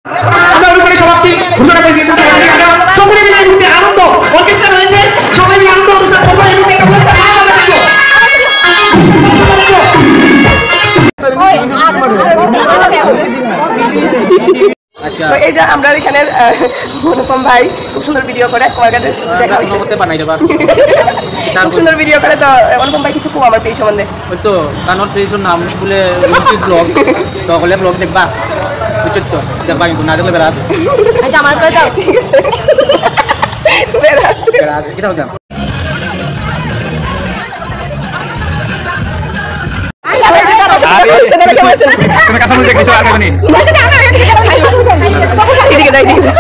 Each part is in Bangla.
আমরা অনুষ্ঠানের সমাপ্তি ঘোষণা করে দিয়েছি। সকলে মিলে মুহূর্তে আনন্দ অর্কেস্ট্রা রয়েছে, সবাই মিলে আনন্দ অনুষ্ঠান করবো। এই মুহূর্তে একটা আচ্ছা, এই যে আমরা এখানে অনুপম ভাই খুব সুন্দর ভিডিও করে দেখা হয়েছে, খুব সুন্দর ভিডিও করে। তো অনুপম ভাই কিছু কম আমার পেজ সম্বন্ধে ওই তো কারণ পেজের নাম বলে রুমপিস ব্লগ, তো হলে ব্লগ দেখবা বুঝছো তো, দেখবা কিন্তু না দেখলে বেরাস। আচ্ছা আমার তো যাও, ঠিক আছে বেরাস বেরাস কিটা হতাম তুমি কাছে মধ্যে কিছু আর খাবেনি এদিকে যাই, এদিকে যাই।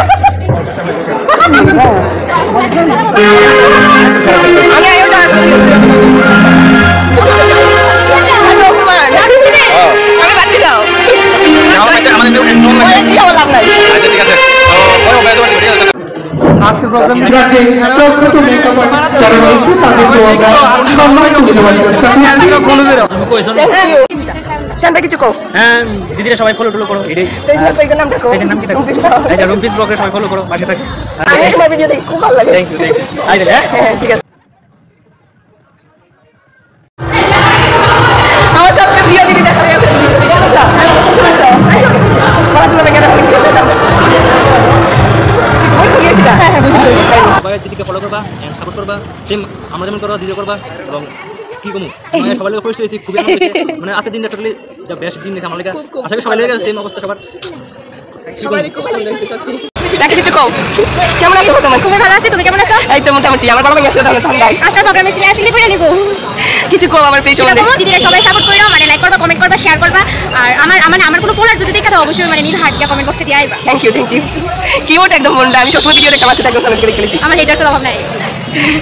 আমি আইও না, আমি বাচ্চি দাও লাভ নাই। ঠিক আছে আজকের প্রোগ্রাম কিছু কো। হ্যাঁ দিদিরা সবাই ফলো টলো করো, এটাই পেজের নামটা কো। পেজের নাম কি থাকো? আচ্ছা রুমপিস ব্লগে সবাই ফলো করো, পাশে থাকো। আমি তোমার ভিডিও দেখি খুব ভালো লাগে। থ্যাংক ইউ আই দিলে। হ্যাঁ ঠিক আছে। আমার সবচেয়ে প্রিয় দিদি দেখা গেছে, সবাই দিদিকে ফলো করবা, সাপোর্ট করবা, সেম আমরা যেমন করবা দিদিও করবা। এবং কি কমু মানে সবাই খুশি হয়েছি, খুবই আনন্দ হয়েছে। মানে আজকের দিনটা টোটালি যা বেস্ট দিন দিয়েছে আমার লেগে। আশা করি সবাই লেগে সেম অবস্থা সবার। কিছু কও, কেমন আছো তোমার? খুবই ভালো আছি, তুমি কেমন আছো? এই তো মোটামুটি। আমার বাবা গেছে তাহলে ঠান্ডায়। আজকের প্রোগ্রামে সিরিয়াসলি করে নিবো। কিছু কও আমার পেজ সম্বন্ধে। দিদিরা সবাই সাপোর্ট করো, মানে লাইক করবা, কমেন্ট করবা, শেয়ার করবা। আর আমার কোনো ফলোয়ার যদি দেখে তো অবশ্যই মানে নীল হার্ট দিয়া কমেন্ট বক্সে দিয়ে আইবা। থ্যাংক ইউ কিউট একদম বলটা। আমি সবসময় ভিডিও দেখে একদম সামনে করে খেলেছি। আমার হেটার্সের অভাব নাই।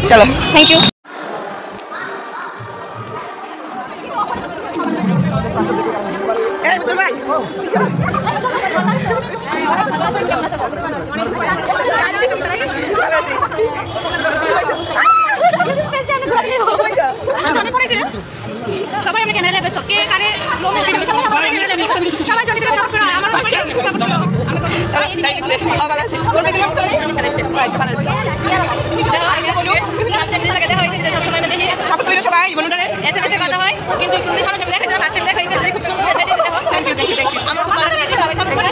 চলো থ্যাংক ইউ। সবাই আমরা ক্যামেরা ব্যস্ত, কে কারে লোক সবাই জড়িত সাপোর্ট করো। আমার সবাই বন্ধুরা এসএমএস এ কথা হয়, কিন্তু তুমি সামনে সামনে দেখা যায়, ফার্স্ট টাইম দেখা হইছে, খুব সুন্দর হয়েছে। থ্যাংক ইউ আমার খুব ভালো লাগে, সবাই সাপোর্ট করো।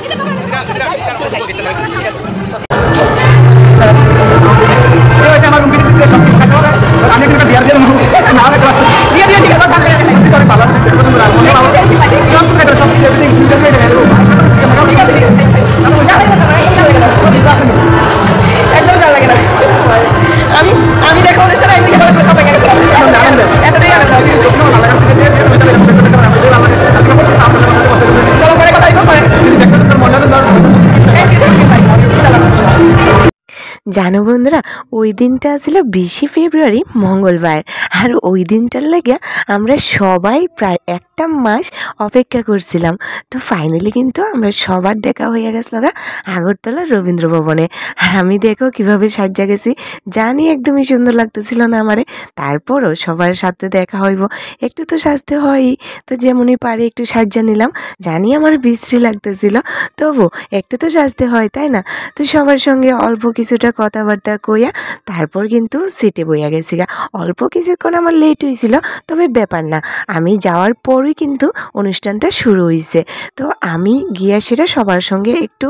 আমার রুম ভিতরে সব কিছু থাকতে হবে। আমি একটা বিয়ার দিয়ে না হলে দিয়ে ঠিক আছে। আমি ভালো আছে, দেখো সুন্দর আর মনে ভালো সব কিছু খাইতে সব কিছু এভরিথিং সুন্দর হয়ে যাবে। ঠিক আছে একদম ভালো লাগে না। আমি দেখা অনুষ্ঠানে আমি দেখে ভালো করে সবাই গেছে এতটাই আনন্দ। চলো পরে কথা হইব, পরে চলো। জানো বন্ধুরা, ওই দিনটা ছিল 20 ফেব্রুয়ারি মঙ্গলবার। আর ওই দিনটার লাগে আমরা সবাই প্রায় একটা মাস অপেক্ষা করছিলাম। তো ফাইনালি কিন্তু আমরা সবার দেখা হয়ে গেছিল আগরতলা রবীন্দ্র ভবনে। আর আমি দেখো কিভাবে সাজ্জা গেছি, জানি একদমই সুন্দর লাগতেছিল না আমারে। তারপরও সবার সাথে দেখা হইব, একটু তো সাজতে হয়ই। তো যেমনই পারি একটু সাজ্জা নিলাম, জানি আমার বিশ্রী লাগতেছিল, তবু একটু তো সাজতে হয়, তাই না? তো সবার সঙ্গে অল্প কিছুটা কথাবার্তা কইয়া তারপর কিন্তু সিটে বইয়া গেছি। অল্প কিছুক্ষণ আমার লেট হয়েছিল, তবে ব্যাপার না, আমি যাওয়ার পরই কিন্তু অনুষ্ঠানটা শুরু হয়েছে। তো আমি গিয়া সেটা সবার সঙ্গে একটু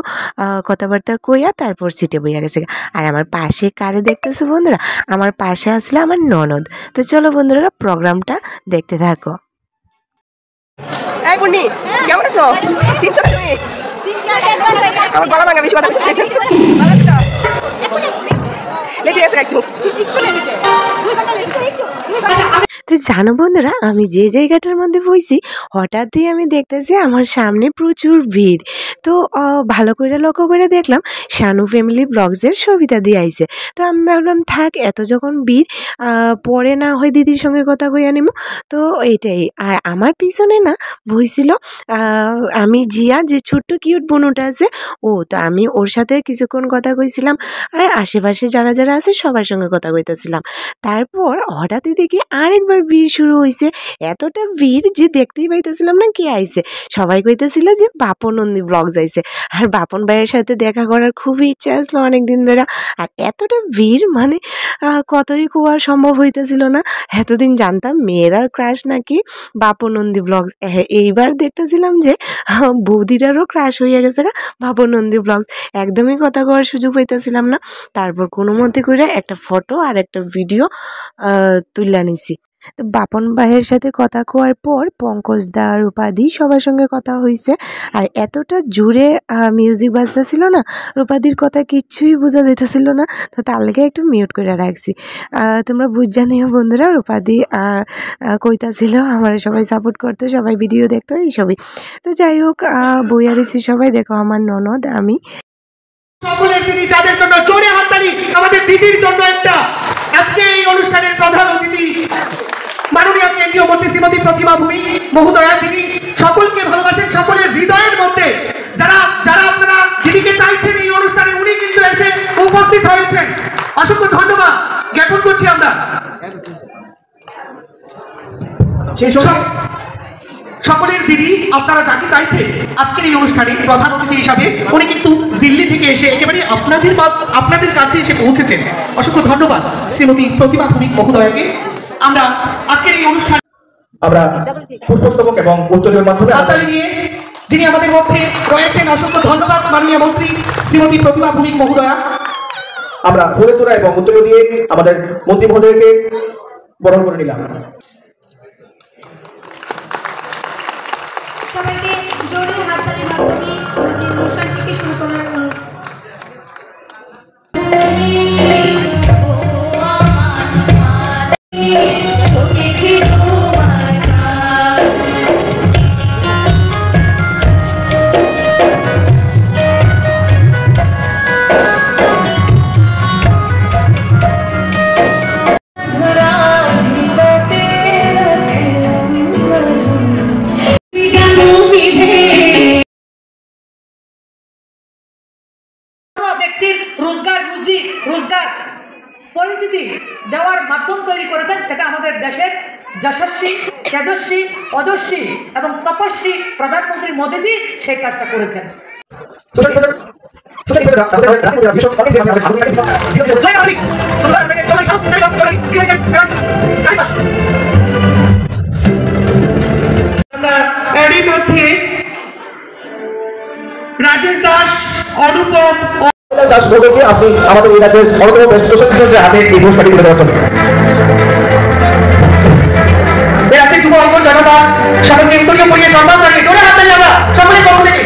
কথাবার্তা কইয়া তারপর সিটে বইয়া গেছে। আর আমার পাশে কারে দেখতেছো বন্ধুরা? আমার পাশে আসলে আমার ননদ। তো চলো বন্ধুরা, প্রোগ্রামটা দেখতে থাকো। এই বুনি কেমন আছো? চিনছো না তুমি? আমার গলা ভাঙা, বেশি কথা বলতে লেটে গেছে একটু। তো জানো বন্ধুরা, আমি যে জায়গাটার মধ্যে বইছি হঠাৎই আমি দেখতেছি আমার সামনে প্রচুর ভিড়। তো ভালো করে লক্ষ্য করে দেখলাম শানু ফ্যামিলি ব্লগসের সবিতা দিয়ে আইছে। তো আমি ভাবলাম থাক, এত যখন ভিড় পরে না হয় দিদির সঙ্গে কথা কইয়া নিব। তো এইটাই। আর আমার পিছনে না বইছিল আমি জিয়া, যে ছোট্ট কিউট বোনটা আছে, ও। তো আমি ওর সাথে কিছুক্ষণ কথা কইছিলাম, আর আশেপাশে যারা যারা আছে সবার সঙ্গে কথা কইতেছিলাম। তারপর হঠাৎই দেখি আরেকবার প্রকার ভিড় শুরু হয়েছে, এতটা ভিড় যে দেখতেই পাইতেছিলাম না কে আইছে। সবাই কইতেছিল যে বাপন নন্দী ব্লগস আইছে, আর বাপন ভাইয়ের সাথে দেখা করার খুবই ইচ্ছা আসলো অনেক দিন ধরে। আর এতটা ভিড় মানে কতই কোয়ার সম্ভব হইতেছিল না। এতদিন জানতাম মেয়েরার ক্রাশ নাকি বাপন নন্দী ব্লগস, এইবার দেখতেছিলাম যে বৌদিরারও ক্রাশ হইয়া গেছে বাপন নন্দী ব্লগস। একদমই কথা কওয়ার সুযোগ পাইতেছিলাম না। তারপর কোনো মতে করে একটা ফটো আর একটা ভিডিও তুলে নিছি। তো বাপন ভাইয়ের সাথে কথা কোয়ার পর পঙ্কজ দা রূপাদি সবার সঙ্গে কথা হয়েছে। আর এতটা জোরে মিউজিক বাজতেছিল না, রূপাদির কথা কিচ্ছুই বোঝা যাইতেছিল না, তো তার লেগে একটু মিউট করে রাখছি। তোমরা বুঝা নিও বন্ধুরা, রূপাদি কইতাছিল আমার সবাই সাপোর্ট করতো, সবাই ভিডিও দেখতো এইসবই। তো যাই হোক, বইয়া রয়েছি সবাই, দেখো আমার ননদ আমি। সকলের দিদি যাদের জন্য জোরে হাততালি আমাদের দিদির জন্য একটা। আজকে এই অনুষ্ঠানের প্রধান অতিথি মাননীয় কেন্দ্রীয় মন্ত্রী শ্রীমতী প্রতিমা ভূমি মহোদয়া, যিনি সকলকে ভালোবাসেন, সকলের হৃদয়ের মধ্যে যারা যারা আপনারা দিদিকে চাইছেন এই অনুষ্ঠানে, উনি কিন্তু এসে উপস্থিত হয়েছেন। অসংখ্য ধন্যবাদ জ্ঞাপন করছি আমরা। সেই সময় সকলের দিদি আপনারা যাকে চাইছেন আজকের এই অনুষ্ঠানে প্রধান অতিথি হিসাবে উনি কিন্তু দিল্লি থেকে এসে একেবারে আপনাদের কাছে এসে পৌঁছেছেন। অসংখ্য ধন্যবাদ শ্রীমতী প্রতিমা ভৌমিক মহোদয়াকে। আমরা আজকের এই অনুষ্ঠান আমরা পুষ্পস্তবক এবং উত্তরীয় মাধ্যমে হাততালি নিয়ে যিনি আমাদের মধ্যে রয়েছেন, অসংখ্য ধন্যবাদ মাননীয় মন্ত্রী শ্রীমতী প্রতিমা ভৌমিক মহোদয়া। আমরা ফুলের চূড়া এবং উত্তরীয় দিয়ে আমাদের মন্ত্রী মহোদয়কে বরণ করে নিলাম। সবাইকে জোরে হাততালির মাধ্যমে আমাদের অনুষ্ঠানটিকে শুরু করার অনুরোধ। ব্যক্তির রোজগার পরিচিতি দেওয়ার মাধ্যম তৈরি করেছেন, সেটা আমাদের দেশের যশস্বী, তেজস্বী, অদস্যী এবং তপস্বী প্রধানমন্ত্রী মোদীজি সেই কাজটা করেছেন। এরই মধ্যে রাজেশ দাস, অনুপম দাস ভোগকে আপনি আমাদের এই রাজ্যের অন্যতম বেস্ট হাতে এই পুরস্কারটি তুলে দেওয়ার জন্য এর আছে যুব অঙ্গন জনতা সকলকে উত্তরীয় পরিয়ে সম্মান জানিয়ে জোরে হাত তালি আমরা সকলের পক্ষ থেকে।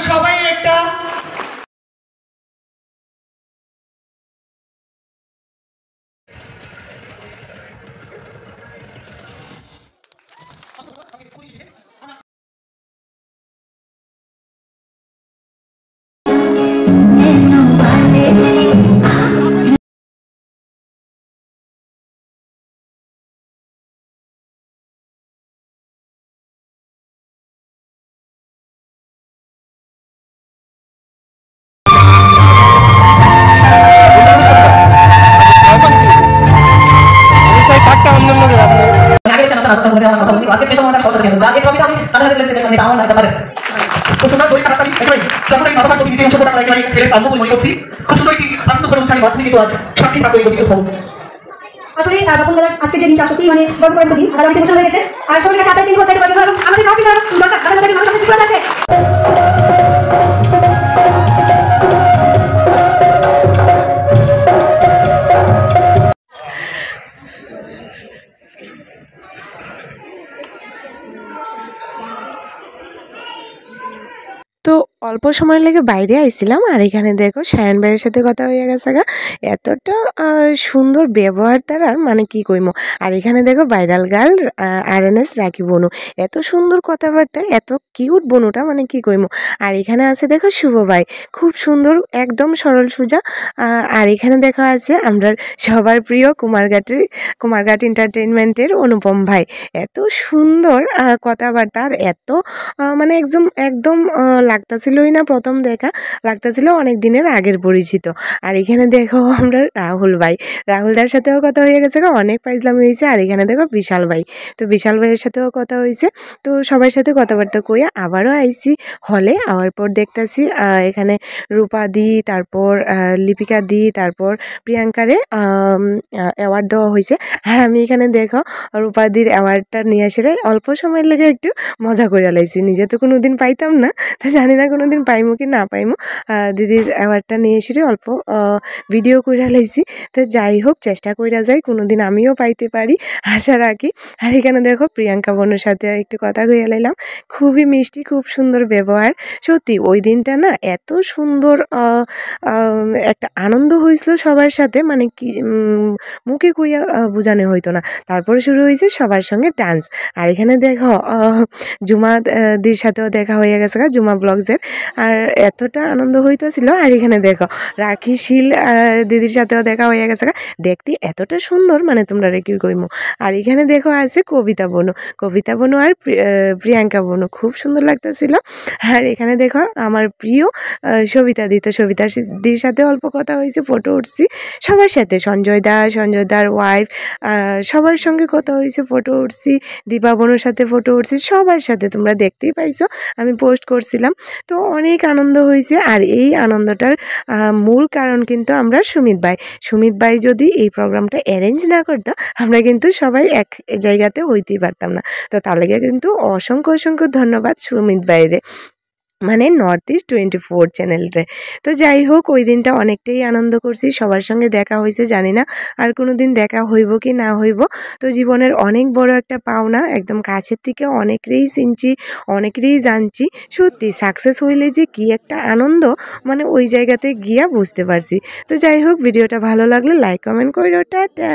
সবাই একটা আসলে তখন আজকে যে দিনটা সত্যি মানে গর্ব করার দিন, আগামী দিন হয়ে গেছে। আর সবাই কাছে চিনি কোথায় পারবে আমাদের কাছে দরকার আছে। তো অল্প সময় লেগে বাইরে আইছিলাম। আর এখানে দেখো সায়ন ভাইয়ের সাথে কথা হয়ে গেছে গা, এতটা সুন্দর ব্যবহার তার, আর মানে কি কইমো। আর এখানে দেখো ভাইরাল গার্ল RNS রাখি বনু, এত সুন্দর কথাবার্তা, এত কিউট বনুটা, মানে কি কইমো। আর এখানে আছে দেখো শুভ ভাই, খুব সুন্দর, একদম সরল সোজা। আর এখানে দেখা আছে আমরা সবার প্রিয় কুমারঘাট এন্টারটেইনমেন্টের অনুপম ভাই, এত সুন্দর কথাবার্তা, আর এত মানে একদম লাগতাছিলই না, প্রথম দেখা লাগতাছিল অনেক দিনের আগের পরিচিত। আর এখানে দেখো আমরা রাহুলদার সাথেও কথা হয়ে গেছে, অনেক ফাইজলামি হয়েছে। আর এখানে দেখো বিশাল ভাই, তো বিশাল ভাইয়ের সাথেও কথা হয়েছে। তো সবার সাথে কথাবার্তা কইয়া আবারও আইছি হলে। আওয়ার পর দেখতেছি এখানে রূপা দি, তারপর লিপিকা দি, তারপর প্রিয়াঙ্কারে অ্যাওয়ার্ড দেওয়া হয়েছে। আর আমি এখানে দেখো রূপাদির অ্যাওয়ার্ডটা নিয়ে এসে অল্প সময়ের লেগে একটু মজা করে লাইছি, নিজে তো কোনোদিন পাইতাম না, তো জানি না কোনোদিন পাইমো কি না পাইমো। দিদির অ্যাওয়ার্ডটা নিয়ে এসে অল্প ভিডিও করে লাইছি। তো যাই হোক, চেষ্টা কইরা যাই কোনোদিন আমিও পাইতে পারি, আশা রাখি। আর এখানে দেখো প্রিয়াঙ্কা বোনের সাথে একটু কথা কইয়া লাইলাম, খুবই মিষ্টি, খুব সুন্দর ব্যবহার। সত্যি ওই দিনটা না এত সুন্দর একটা আনন্দ হয়েছিল সবার সাথে, মানে কি মুখে কইয়া বোঝানো হইতো না। তারপরে শুরু হয়েছে সবার সঙ্গে ডান্স। আর এখানে দেখো জুমা দির সাথেও দেখা হয়ে গেছে, জুমা ব্লগসের, আর এতটা আনন্দ হইতেছিল। আর এখানে দেখো রাখিশীল দিদির সাথেও দেখা হয়ে গেছে, দেখতে এতটা সুন্দর, মানে তোমরা কি কইমো। আর এখানে দেখো আছে কবিতা বনু আর প্রিয়াঙ্কা বনু, খুব সুন্দর লাগতেছিল। আর এখানে দেখো আমার প্রিয় সবিতা দির সাথে অল্প কথা হয়েছে, ফটো উঠছি সবার সাথে, সঞ্জয়দার ওয়াইফ, সবার সঙ্গে কথা হয়েছে, ফটো উঠছি, দীপা বনুর সাথে ফটো উঠছি, সবার সাথে তোমরা দেখতেই পাইছো, আমি পোস্ট করছিলাম। তো অনেক আনন্দ হয়েছে। আর এই আনন্দটার মূল কারণ কিন্তু আমরা সুমিত ভাই যদি এই প্রোগ্রামটা অ্যারেঞ্জ না করতো, আমরা কিন্তু সবাই এক জায়গাতে হইতেই পারতাম না। তো তার লাগে কিন্তু অসংখ্য ধন্যবাদ সুমিত ভাইরে, মানে নর্থ ইস্ট 24 চ্যানেলরে। তো যাই হোক, ওই দিনটা অনেকটাই আনন্দ করছি, সবার সঙ্গে দেখা হয়েছে, জানি না আর কোনো দিন দেখা হইব কি না হইব। তো জীবনের অনেক বড় একটা পাওনা, একদম কাছের থেকে অনেকেরই চিনছি, অনেকেরই জানছি। সত্যি সাকসেস হইলে যে কি একটা আনন্দ, মানে ওই জায়গাতে গিয়া বুঝতে পারছি। তো যাই হোক, ভিডিওটা ভালো লাগলে লাইক কমেন্ট করো, টাটা।